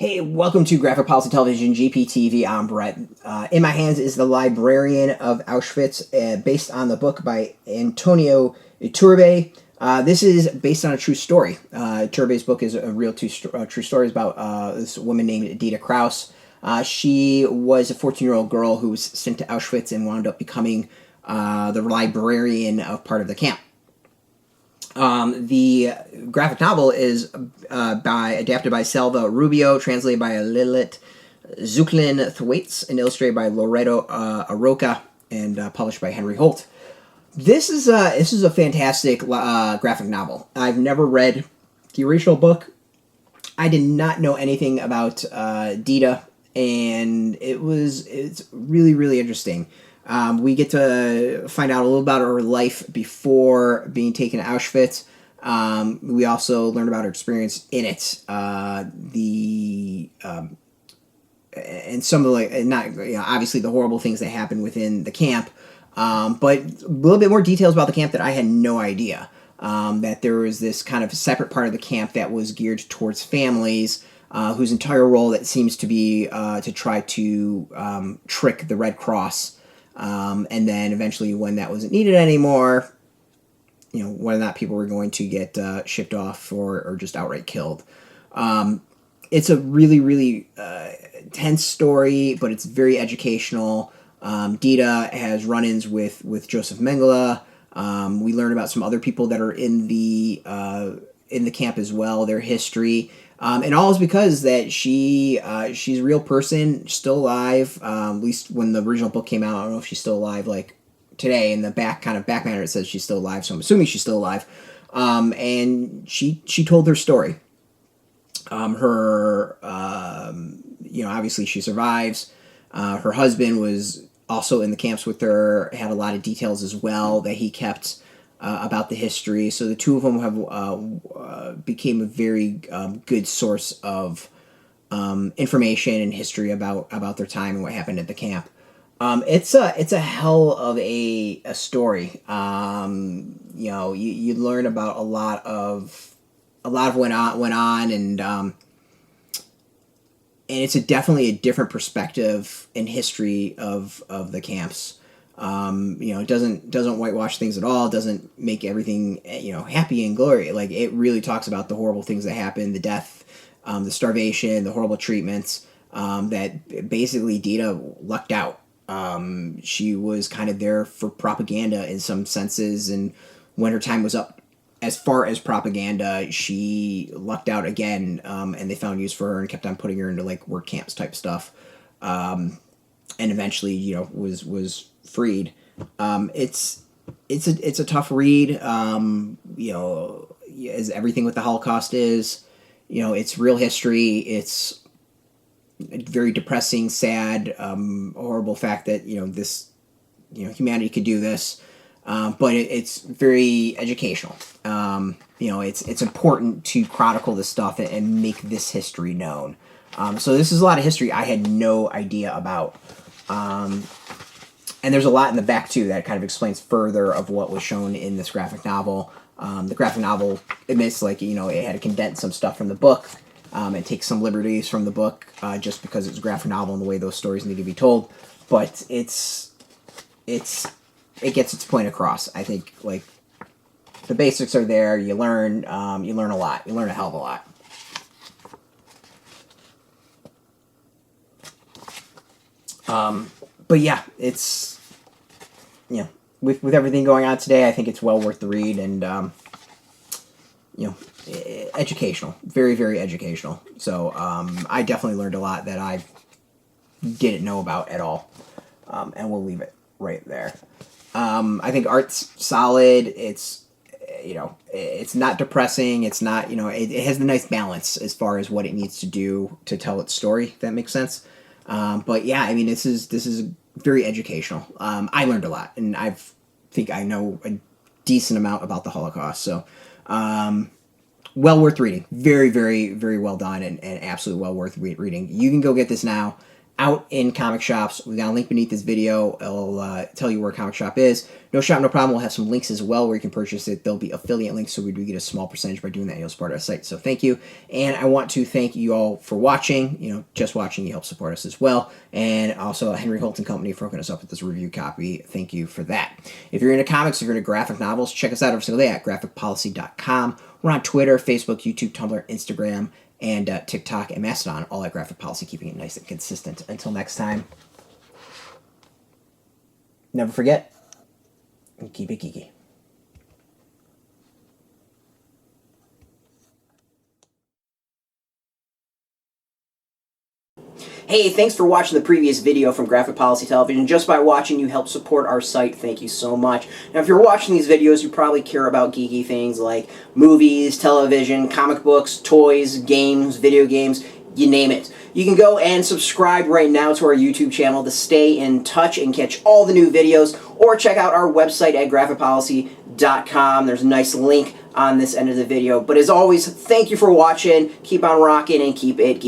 Hey, welcome to Graphic Policy Television, GPTV. I'm Brett. In my hands is The Librarian of Auschwitz, based on the book by Antonio Iturbe. This is based on a true story. Iturbe's book is a real true story. It's about this woman named Dita Kraus. She was a 14-year-old girl who was sent to Auschwitz and wound up becoming the librarian of part of the camp. The graphic novel is adapted by Salva, Rubio, translated by Lilit, Žeukulin, Thwaites, and illustrated by Loreto Aroca, and published by Henry Holt. This is a fantastic graphic novel. I've never read the original book. I did not know anything about Dita, and it's really, really interesting. We get to find out a little about her life before being taken to Auschwitz. We also learn about her experience in it. And some of obviously the horrible things that happen within the camp, but a little bit more details about the camp that I had no idea. That there was this kind of separate part of the camp that was geared towards families, whose entire role that seems to be to try to trick the Red Cross. And then eventually, when that wasn't needed anymore, whether or not people were going to get shipped off or just outright killed. It's a really, really tense story, but it's very educational. Dita has run-ins with Joseph Mengele. We learn about some other people that are in the camp as well, their history. And all is because that she's a real person, still alive. At least when the original book came out, I don't know if she's still alive like today. In the back matter, it says she's still alive, so I'm assuming she's still alive. And she told her story. Obviously she survives. Her husband was also in the camps with her, had a lot of details as well that he kept about the history. So the two of them have became a very good source of information and history about their time and what happened at the camp. It's a hell of a story. You learn about a lot of what went on, and it's definitely a different perspective in history of the camps. It doesn't whitewash things at all. It doesn't make everything, happy and glory. Like, it really talks about the horrible things that happened, the death, the starvation, the horrible treatments, that basically Dita lucked out. She was kind of there for propaganda in some senses, and when her time was up, as far as propaganda, she lucked out again, and they found use for her and kept on putting her into like work camps type stuff. And eventually, was freed. It's a tough read. As everything with the Holocaust is, it's real history. It's a very depressing, sad, horrible fact that humanity could do this. But it's very educational. It's important to chronicle this stuff and make this history known. So this is a lot of history I had no idea about. And there's a lot in the back, too, that kind of explains further of what was shown in this graphic novel. The graphic novel admits, it had to condense some stuff from the book and take some liberties from the book just because it's a graphic novel and the way those stories need to be told. But it gets its point across. I think, the basics are there. You learn a lot. You learn a hell of a lot. But yeah, it's, with everything going on today, I think it's well worth the read, and, educational. Very, very educational. So, I definitely learned a lot that I didn't know about at all. And we'll leave it right there. I think art's solid. It's, it's not depressing. It's not, it has a nice balance as far as what it needs to do to tell its story, if that makes sense. But yeah, this is very educational. I learned a lot, and I think I know a decent amount about the Holocaust. So, well worth reading. Very, very, very well done, and absolutely well worth reading. You can go get this now out in comic shops. We got a link beneath this video. It'll tell you where a comic shop is. No Shop, No Problem. We'll have some links as well where you can purchase it. There'll be affiliate links, so we do get a small percentage by doing that. You'll support our site. So thank you. And I want to thank you all for watching. Just watching, you help support us as well. And also Henry Holt and Company for hooking us up with this review copy. Thank you for that. If you're into comics, if you're into graphic novels, check us out every single day at graphicpolicy.com. We're on Twitter, Facebook, YouTube, Tumblr, Instagram, and TikTok and Mastodon, all at Graphic Policy, keeping it nice and consistent. Until next time, never forget, and keep it geeky. Hey, thanks for watching the previous video from Graphic Policy Television. Just by watching, you help support our site. Thank you so much. Now, if you're watching these videos, you probably care about geeky things like movies, television, comic books, toys, games, video games, you name it. You can go and subscribe right now to our YouTube channel to stay in touch and catch all the new videos, or check out our website at graphicpolicy.com. There's a nice link on this end of the video. But as always, thank you for watching. Keep on rocking and keep it geeky.